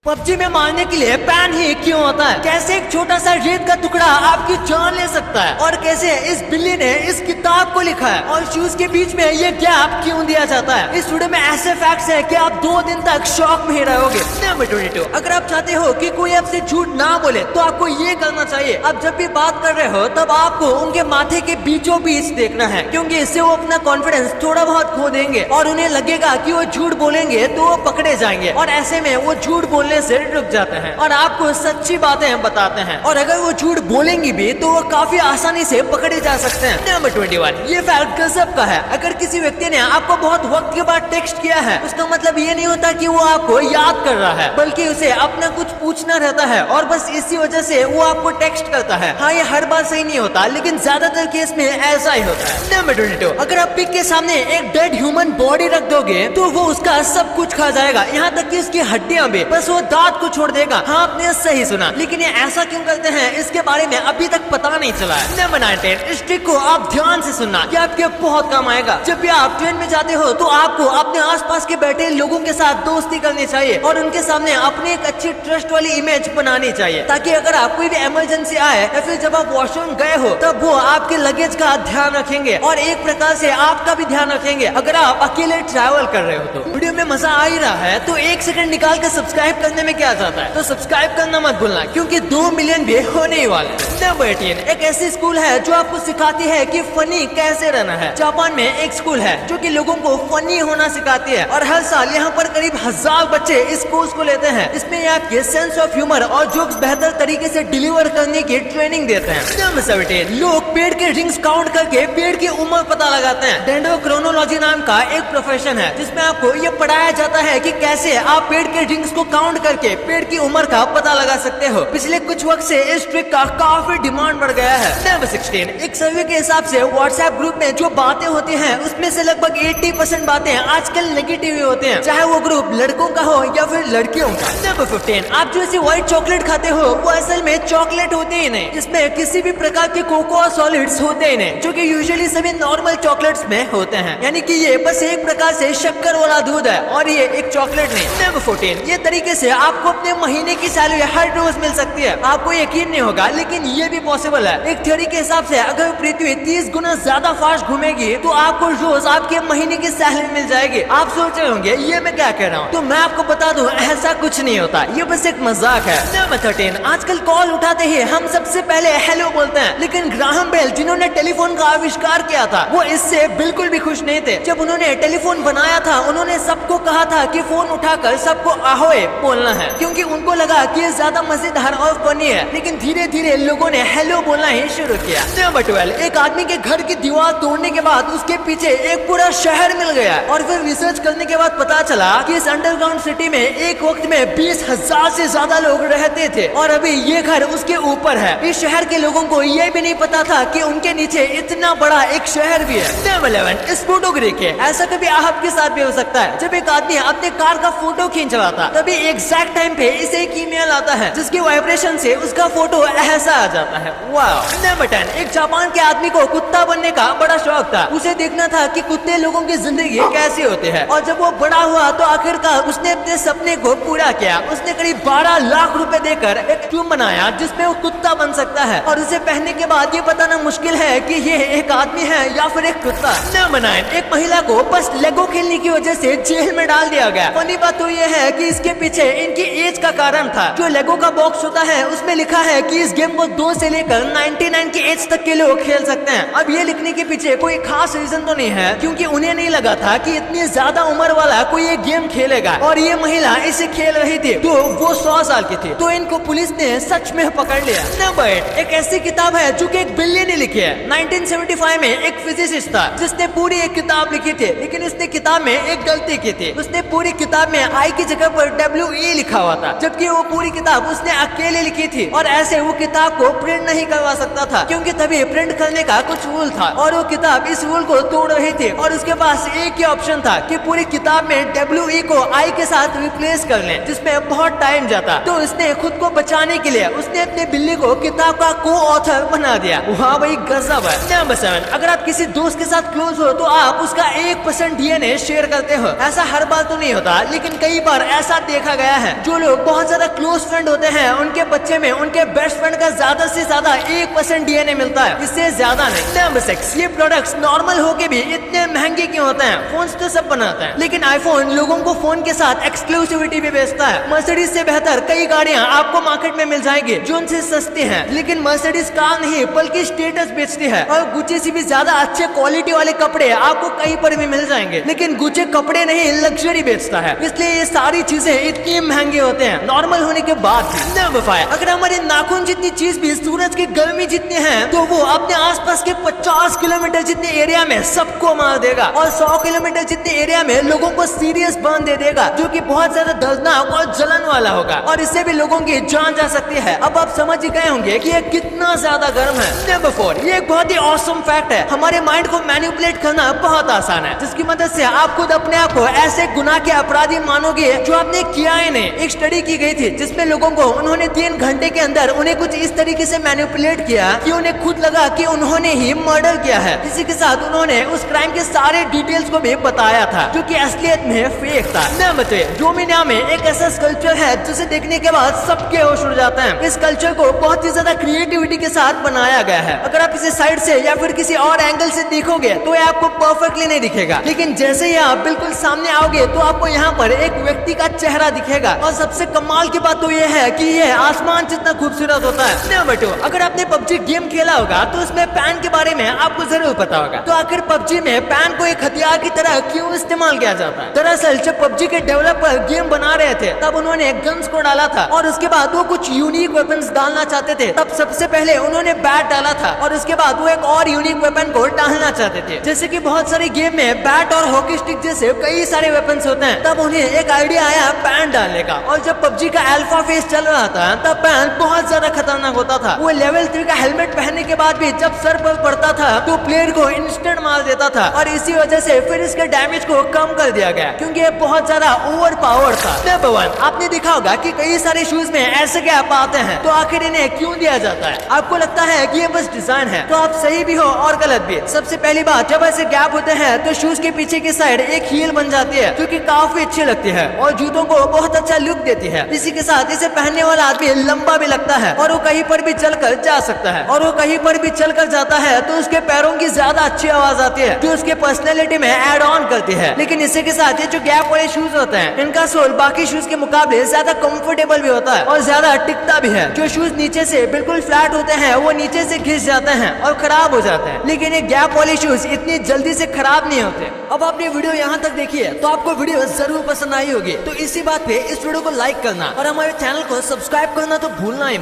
PUBG में मारने के लिए पैन ही क्यों होता है? कैसे एक छोटा सा रेत का टुकड़ा आपकी जान ले सकता है? और कैसे इस बिल्ली ने इस किताब को लिखा है? और शूज के बीच में ये गैप क्यों दिया जाता है? इस वीडियो में ऐसे फैक्ट्स हैं कि आप 2 दिन तक शॉक में ही रहोगे। नंबर 22, अगर आप चाहते हो कि कोई आपसे झूठ ना बोले तो आपको ये करना चाहिए। आप जब भी बात कर रहे हो तब आपको उनके माथे के बीचों बीच देखना है, क्योंकि इससे वो अपना कॉन्फिडेंस थोड़ा बहुत खो देंगे और उन्हें लगेगा कि वो झूठ बोलेंगे तो वो पकड़े जाएंगे, और ऐसे में वो झूठ बोलने से रुक जाते हैं और आपको सच्ची बातें बताते हैं। और अगर वो झूठ बोलेंगी भी तो वो काफी आसानी से पकड़े जा सकते हैं। नंबर 21, ये फैक्ट गजब का है। अगर किसी व्यक्ति ने आपको बहुत वक्त के बाद टेक्स्ट किया है, उसका मतलब ये नहीं होता कि वो आपको याद कर रहा है, बल्कि उसे अपना कुछ पूछना रहता है और बस इसी वजह से वो आपको टेक्स्ट करता है। हाँ, ये हर बार सही नहीं होता, लेकिन ज्यादातर केस में ऐसा ही होता है। नंबर 22, अगर आप पिग के सामने एक डेड ह्यूमन बॉडी रख दोगे तो वो उसका सब कुछ खा जाएगा, यहाँ तक कि उसकी हड्डियां भी, बस वो दांत को छोड़ देगा। हाँ, आपने सही सुना, लेकिन ये ऐसा क्यों करते हैं इसके बारे में अभी तक पता नहीं चला है। नंबर 19, इस ट्रिक को आप ध्यान से सुनना, ये आपके बहुत काम आएगा। जब भी आप ट्रेन में जाते हो तो आपको अपने आसपास के बैठे लोगों के साथ दोस्ती करनी चाहिए और उनके सामने अपनी एक अच्छी ट्रस्ट वाली इमेज बनानी चाहिए, ताकि अगर आप कोई भी इमरजेंसी आए या फिर जब आप वॉशरूम गए हो तब वो आपके लगेज का ध्यान रखेंगे और एक प्रकार से आपका भी ध्यान रखेंगे अगर आप अकेले ट्रैवल कर रहे हो तो। वीडियो में मजा आ ही रहा है तो 1 सेकंड निकाल कर सब्सक्राइब करने में क्या जाता है, तो सब्सक्राइब करना मत भूलना, क्योंकि 2 मिलियन भी होने ही वाले। नंबर 18, एक ऐसी स्कूल है जो आपको सिखाती है कि फनी कैसे रहना है। जापान में एक स्कूल है जो कि लोगों को फनी होना सिखाती है और हर साल यहाँ पर करीब 1000 बच्चे इस कोर्स को लेते हैं। इसमें ये आपके सेंस ऑफ ह्यूमर और जोक्स बेहतर तरीके से डिलीवर करने की ट्रेनिंग देते हैं। नंबर 17, लोग पेड़ के रिंग्स काउंट करके पेड़ की उम्र पता लगाते हैं। डेंड्रोक्रोनोलॉजी नाम का एक प्रोफेशन है जिसमें आपको ये पढ़ाया जाता है कि कैसे आप पेड़ के रिंग्स को काउंट करके पेड़ की उम्र का पता लगा सकते हो। पिछले कुछ वक्त से इस ट्रिक का काफी डिमांड बढ़ गया है। नंबर 16, एक सर्वे के हिसाब से व्हाट्सएप ग्रुप में जो बातें होती हैं उसमें से लगभग 80% बातें आजकल नेगेटिव ही होते हैं, चाहे वो ग्रुप लड़कों का हो या फिर लड़कियों का। नंबर 15, आप जो ऐसी व्हाइट चॉकलेट खाते हो वो असल में चॉकलेट होते ही नहीं, इसमें किसी भी प्रकार के कोकोआ सॉलिड्स होते ही नहीं, जो कि यूजुअली सभी नॉर्मल चॉकलेट्स में होते हैं, यानी कि ये बस एक प्रकार से शक्कर वाला दूध है और ये एक चॉकलेट नहीं। नंबर 14, ये तरीके से आपको अपने महीने की सैलरी हर रोज मिल सकती है। आपको यकीन नहीं होगा, लेकिन ये भी पॉसिबल है। एक थ्योरी के हिसाब से अगर पृथ्वी 30 गुना ज्यादा फास्ट घूमेगी तो आपको रोज आपके महीने की सैलरी मिल जाएगी। आप सोच रहे होंगे ये मैं क्या कह रहा हूँ, तो मैं आपको बता दूं ऐसा कुछ नहीं होता, ये बस एक मजाक है। नंबर 13, आजकल कॉल उठाते ही हम सबसे पहले हेलो बोलते हैं, लेकिन ग्राहम बेल जिन्होंने टेलीफोन का आविष्कार किया था वो इससे बिल्कुल भी खुश नहीं थे। जब उन्होंने टेलीफोन बनाया था उन्होंने सबको कहा था कि फोन उठाकर सबको ahoy बोलना है, क्योंकि उनको लगा कि ये ज्यादा मजेदार और फनी है। लेकिन धीरे धीरे लोगों ने हेलो बोलना ही शुरू किया। नंबर 12, एक आदमी के घर की दीवार तोड़ने के बाद उसके पीछे एक पूरा शहर मिल गया और फिर रिसर्च करने के बाद पता चला कि इस अंडरग्राउंड सिटी में एक वक्त में 20,000 से ज्यादा लोग रहते थे और अभी ये घर उसके ऊपर है। इस शहर के लोगों को ये भी नहीं पता था कि उनके नीचे इतना बड़ा एक शहर भी है। नंबर 11, इस फोटो के ऐसा कभी आपके साथ भी हो सकता है। जब एक आदमी अपने कार का फोटो खींच रहा था तभी एग्जैक्ट टाइम पे इसे एक ईमेल आता है जिसके वाइब्रेशन से उसका फोटो ऐसा आ जाता है। वाह। नंबर 10, एक जापान के आदमी को कुत्ता बनने का बड़ा शौक था। उसे देखना था कि कुत्ते लोगों की जिंदगी कैसी होती है, और जब वो बड़ा हुआ तो आखिरकार उसने अपने सपने को पूरा किया। उसने करीब 12 लाख रुपए देकर एक ट्यूब बनाया जिसमें वो कुत्ता बन सकता है, और उसे पहनने के बाद ये बताना मुश्किल है कि ये एक आदमी है या फिर एक कुत्ता। नंबर 9, एक महिला को बस लेगो खेलने की वजह से जेल में डाल दिया गया। फनी बात तो ये है कि इसके पीछे इनकी एज का कारण था। जो लेगो का बॉक्स होता है उसमें लिखा है कि इस गेम को 2 से लेकर 99 की एज तक के लोग खेल सकते हैं। अब ये लिखने के पीछे कोई खास रीजन तो नहीं है, क्योंकि उन्हें नहीं लगा था कि इतनी ज्यादा उम्र वाला कोई ये गेम खेलेगा, और ये महिला इसे खेल रही थी तो वो 100 साल की थी, तो इनको पुलिस ने सच में पकड़ लिया। नंबर 8, एक ऐसी किताब है जो कि एक बिल्ली ने लिखी है। 1975 में एक फिजिसिस्ट था जिसने पूरी एक किताब लिखी थी, लेकिन उसने किताब में एक गलती की थी। उसने पूरी किताब में आई की जगह पर WE लिखा हुआ था, जबकि वो पूरी किताब उसने अकेले लिखी थी, और ऐसे वो किताब को प्रिंट नहीं करवा सकता था क्योंकि तभी प्रिंट करने का कुछ रूल था, और वो किताब इस रूल को तोड़ रही थी। और उसके पास एक ही ऑप्शन था कि पूरी किताब में WE को I के साथ रिप्लेस कर लें, जिसमें बहुत टाइम जाता। तो उसने खुद को बचाने के लिए उसने अपने बिल्ली को किताब का को ऑथर बना दिया। वाह भाई, गजब है। नंबर 7, अगर आप किसी दोस्त के साथ क्लोज हो तो आप उसका 1% DNA शेयर करते हो। ऐसा हर बार तो नहीं होता, लेकिन कई बार ऐसा देखा गया है। जो लोग बहुत बहुत ज्यादा क्लोज फ्रेंड होते हैं, उनके बच्चे में उनके बेस्ट फ्रेंड का ज्यादा से ज्यादा 1% डीएनए मिलता है, इससे ज्यादा नहीं। नंबर 6, ये प्रोडक्ट्स नॉर्मल होके भी इतने महंगे क्यों होते हैं? फोन तो सब बनाता है, लेकिन आईफोन लोगों को फोन के साथ एक्सक्लूसिविटी भी बेचता है। मर्सिडीज से बेहतर कई गाड़ियां आपको मार्केट में मिल जाएंगी जो उनसे सस्ती हैं, लेकिन मर्सिडीज कार नहीं बल्कि स्टेटस बेचती है। और गुच्ची से भी ज्यादा अच्छे क्वालिटी वाले कपड़े आपको कहीं पर भी मिल जाएंगे, लेकिन गुच्ची कपड़े नहीं लग्जरी बेचता है, इसलिए ये सारी चीजें इतनी महंगे होते हैं नॉर्मल होने के बाद भी। नंबर 5, अगर हमारे नाखून जितनी चीज भी सूरज की गर्मी जितनी है, तो वो अपने आसपास के 50 किलोमीटर जितने एरिया में सबको मार देगा और 100 किलोमीटर जितने एरिया में लोगों को सीरियस बर्न दे देगा, जो कि बहुत ज्यादा दर्दनाक और जलन वाला होगा और इससे भी लोगों की जान जा सकती है। अब आप समझ ही गए होंगे कि ये कितना ज्यादा गर्म है। नंबर 4, ये एक बहुत ही ऑसम फैक्ट है, हमारे माइंड को मैनिपुलेट करना बहुत आसान है, जिसकी मदद से आप खुद अपने आप को ऐसे गुनाह के अपराधी मानोगे जो आपने किया ही नहीं। एक स्टडी की गई थी जिसमें लोगों को उन्होंने 3 घंटे के अंदर उन्हें कुछ इस तरीके से मैनिपुलेट किया कि उन्हें खुद लगा कि उन्होंने ही मर्डर किया है। इसी के साथ उन्होंने उस क्राइम के सारे डिटेल्स को भी बताया था, जो कि असलियत में फेक था। नंबर 3, डोमिनिया में एक ऐसा स्कल्पचर है जिसे देखने के बाद सबके होश उड़ जाते हैं। इस कल्चर को बहुत ही ज्यादा क्रिएटिविटी के साथ बनाया गया है। अगर आप इसे साइड से या फिर किसी और एंगल से देखोगे तो ये आपको परफेक्टली नहीं दिखेगा, लेकिन जैसे ही आप बिल्कुल सामने आओगे तो आपको यहाँ पर एक व्यक्ति का चेहरा दिखेगा। और सबसे कमाल की बात तो ये है कि ये आसमान जितना खूबसूरत होता है। नंबर 2, अगर आपने पबजी गेम खेला होगा तो उसमें पैन के बारे में आपको जरूर पता होगा। तो आखिर पबजी में पैन को एक हथियार की तरह क्यों इस्तेमाल किया जाता है? दरअसल जब पबजी के डेवलपर गेम बना रहे थे तब उन्होंने गन्स को डाला था और उसके बाद वो कुछ यूनिक वेपन्स डालना चाहते थे। तब सबसे पहले उन्होंने बैट डाला था और उसके बाद वो एक और यूनिक वेपन को डालना चाहते थे। जैसे कि बहुत सारे गेम में बैट और हॉकी स्टिक जैसे कई सारे वेपन्स होते हैं, तब उन्हें एक आइडिया आया पैन डालने का। और जब पबजी का अल्फा फेज चल रहा था तब पैन बहुत ज्यादा खतरनाक होता था। वो लेवल 3 का हेलमेट पहनने के बाद भी जब सर पर पड़ता था तो प्लेयर को इंस्टेंट मार देता था और इसी वजह से फिर इसके डैमेज को कम कर दिया गया क्योंकि ये बहुत ज्यादा ओवर पावर था। नंबर 1, आपने देखा होगा कि कई सारे शूज में ऐसे गैप आते हैं, तो आखिर इन्हें क्यों दिया जाता है? आपको लगता है कि ये बस डिजाइन है, तो आप सही भी हो और गलत भी। सबसे पहली बात, जब ऐसे गैप होते हैं तो शूज के पीछे की साइड एक हील बन जाती है जो कि काफी अच्छी लगती है और जूतों को बहुत अच्छा लुक देती है। इसी के साथ इसे पहनने वाला आदमी लंबा भी लगता है और वो कहीं पर भी चलकर जा सकता है, और वो कहीं पर भी चलकर जाता है तो उसके पैरों की ज्यादा अच्छी आवाज आती है जो उसके पर्सनैलिटी में एड ऑन करती है। लेकिन इसी के साथ ये जो गैप वाले शूज होते हैं इनका सोल बाकी शूज के मुकाबले ज्यादा कंफर्टेबल भी होता है और ज्यादा टिकता भी है। जो शूज नीचे से बिल्कुल फ्लैट होते हैं वो नीचे से घिस जाते हैं और खराब हो जाते हैं, लेकिन ये गैप वाले शूज इतनी जल्दी से खराब नहीं होते। अब आपने वीडियो यहाँ तक देखी है तो आपको वीडियो जरूर पसंद आई होगी, तो इसी बात पे इस वीडियो को लाइक करना और हमारे चैनल को सब्सक्राइब करना तो भूलना ही मत।